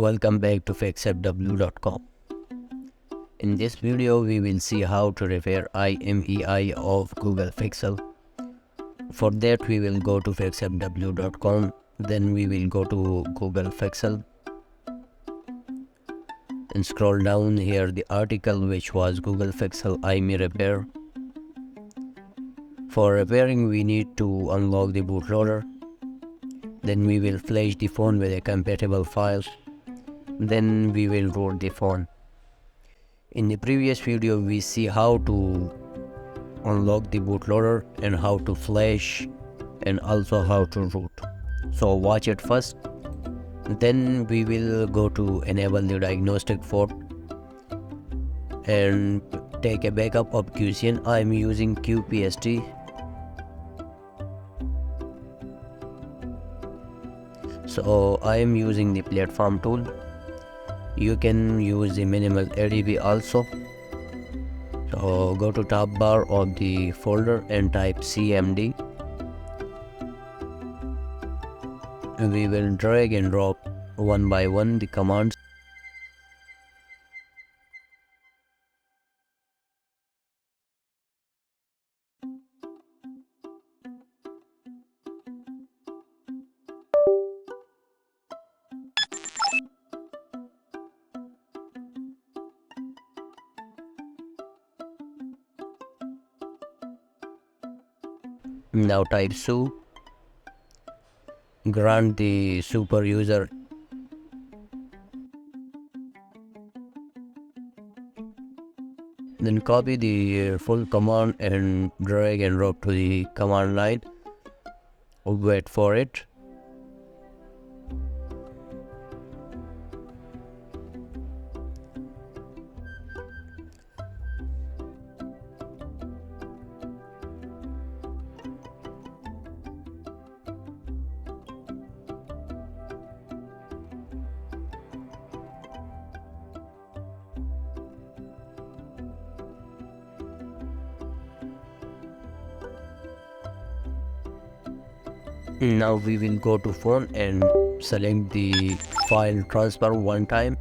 Welcome back to fixfw.com. In this video, we will see how to repair Imei of Google Pixel. For that, we will go to fixfw.com. Then we will go to Google Pixel and scroll down here the article which was Google Pixel Imei repair. For repairing, we need to unlock the bootloader. Then we will flash the phone with a compatible file. Then we will root the phone. In the previous video, we see how to unlock the bootloader and how to flash and also how to root. So watch it first. Then we will go to enable the diagnostic port and take a backup of QCN. I am using QPST. So I am using the platform tool. You can use the minimal ADB also. So go to top bar of the folder and type cmd. We will drag and drop one by one the commands. Now type su, grant the super user. Then copy the full command and drag and drop to the command line. Wait for it. Now we will go to phone and select the file transfer one time.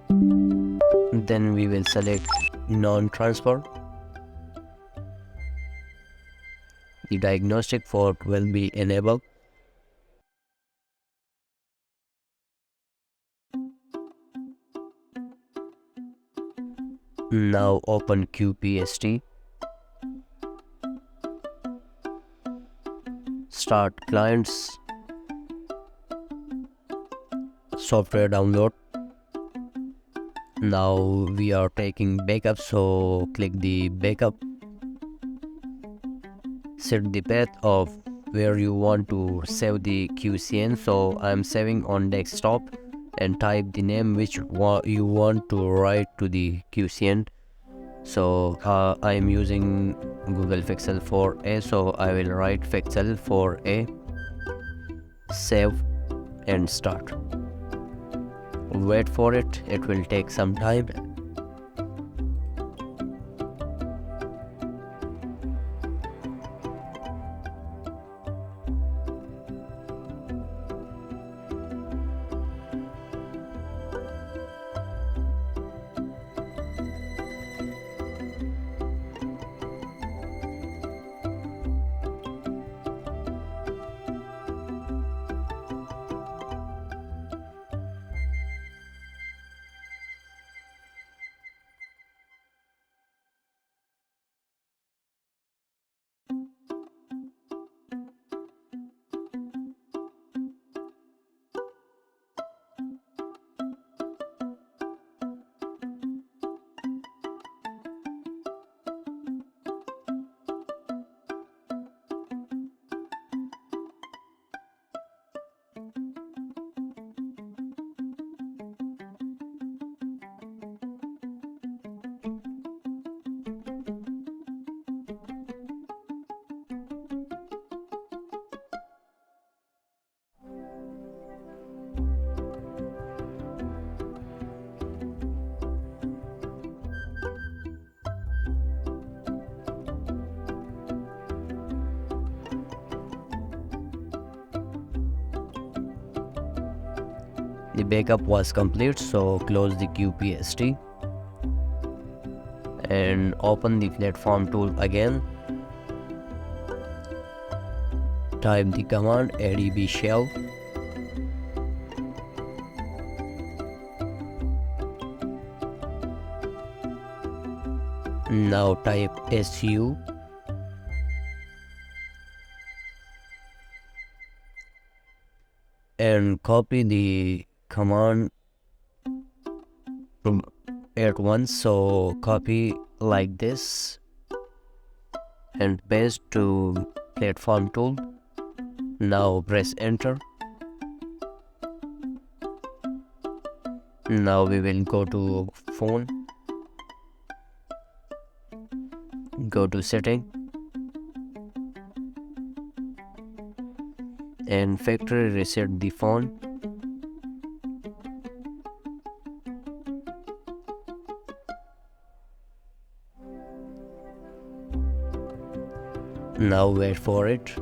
Then we will select non-transfer. The diagnostic port will be enabled. Now open QPST. Start clients, software download. Now we are taking backup, so click the backup. Set the path of where you want to save the QCN. So I'm saving on desktop, and type the name which you want to write to the QCN. So I am using Google Pixel 4a, so I will write Pixel 4a, save and start. Wait for it, it will take some time. The backup was complete, so close the QPST and open the platform tool again. Type the command adb shell. Now type su and copy the command at once. So copy like this and paste to platform tool. Now press enter. Now we will go to phone, go to setting and factory reset the phone. Now wait for it.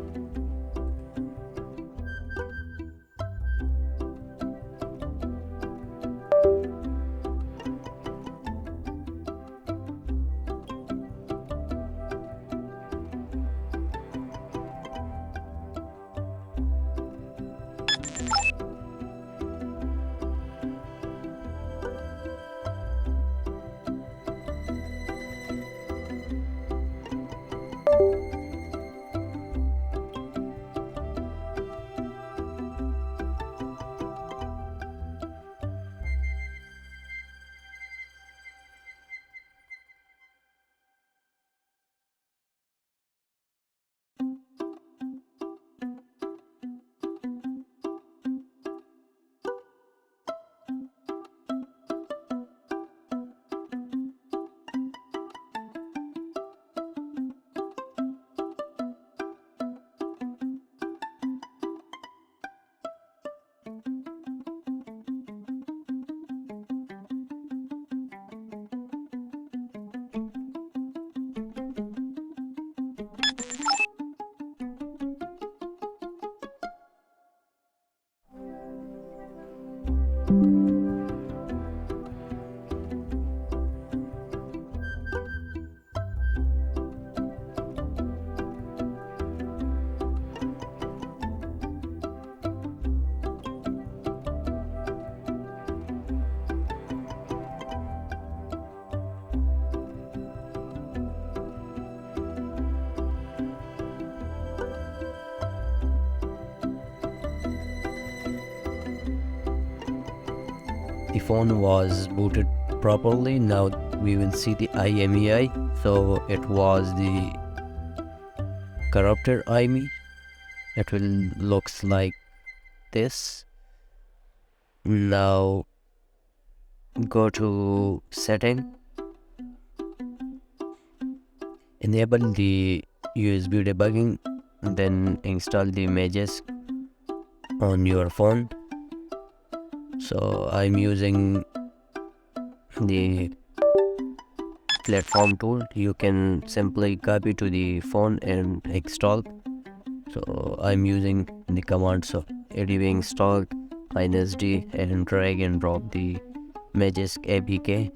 The phone was booted properly. Now we will see the Imei. So it was the corrupted Imei. It will looks like this. Now go to setting, enable the USB debugging, then install the images on your phone. So I'm using the platform tool. You can simply copy to the phone and install. So I'm using the command, so adb install -d and drag and drop the Magisk APK.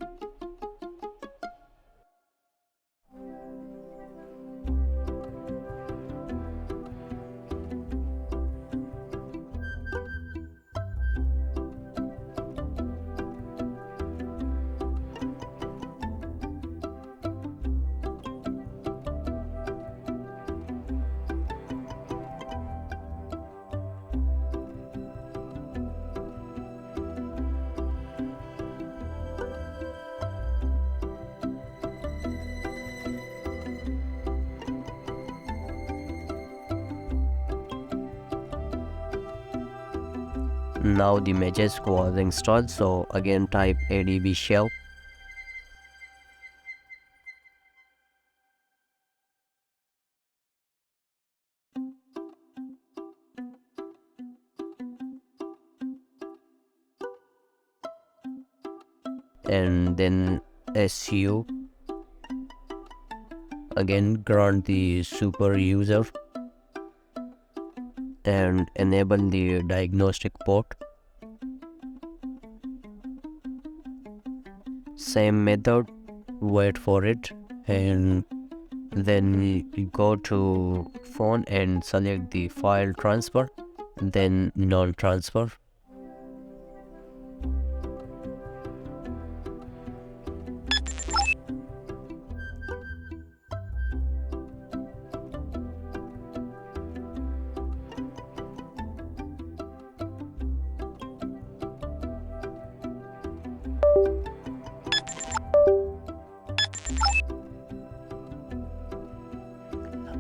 Now the Magisk was installed, so again type adb shell. And then su, again grant the super user and enable the diagnostic port. Same method, wait for it, and then you go to phone and select the file transfer, then non-transfer.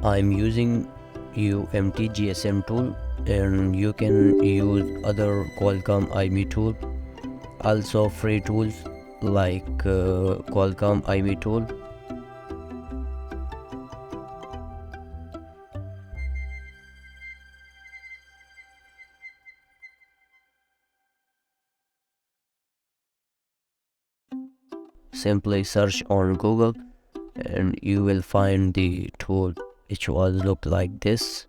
I'm using UMT GSM tool, and you can use other Qualcomm Imei tool, also free tools like Qualcomm Imei tool. Simply search on Google and you will find the tool which was look like this.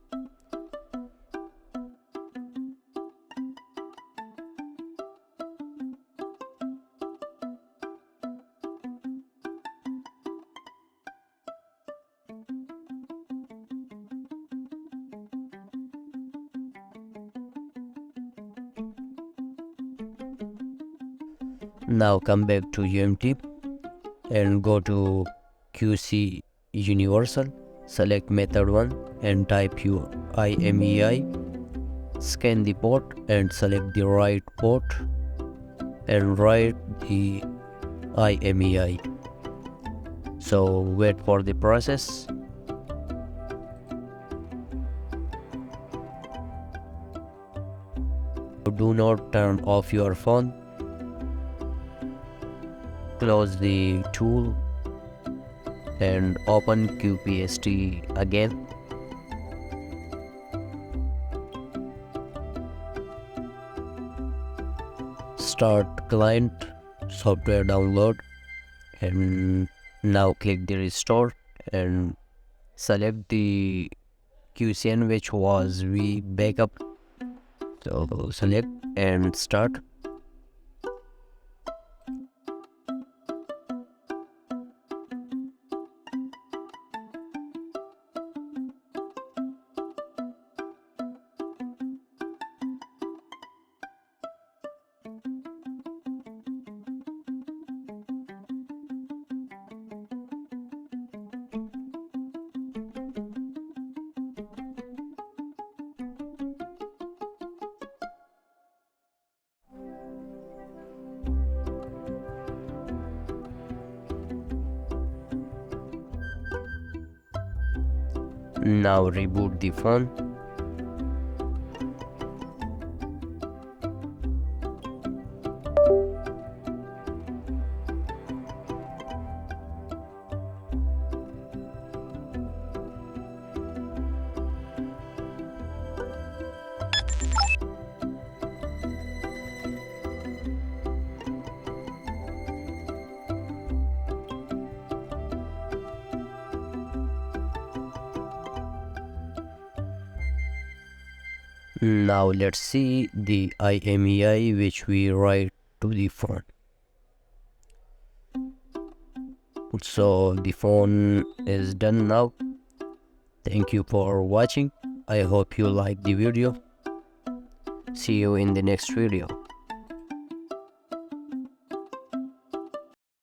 Now come back to UMT and go to QC Universal, select method 1 and type your IMEI, scan the port and select the right port and write the IMEI. So wait for the process. Do not turn off your phone. Close the tool and open QPST again. Start client software download, and now click the restore and select the QCN which was we backup. So select and start. Now reboot the phone. Now let's see the IMEI which we write to the phone. So the phone is done now. Thank you for watching. I hope you like the video. See you in the next video.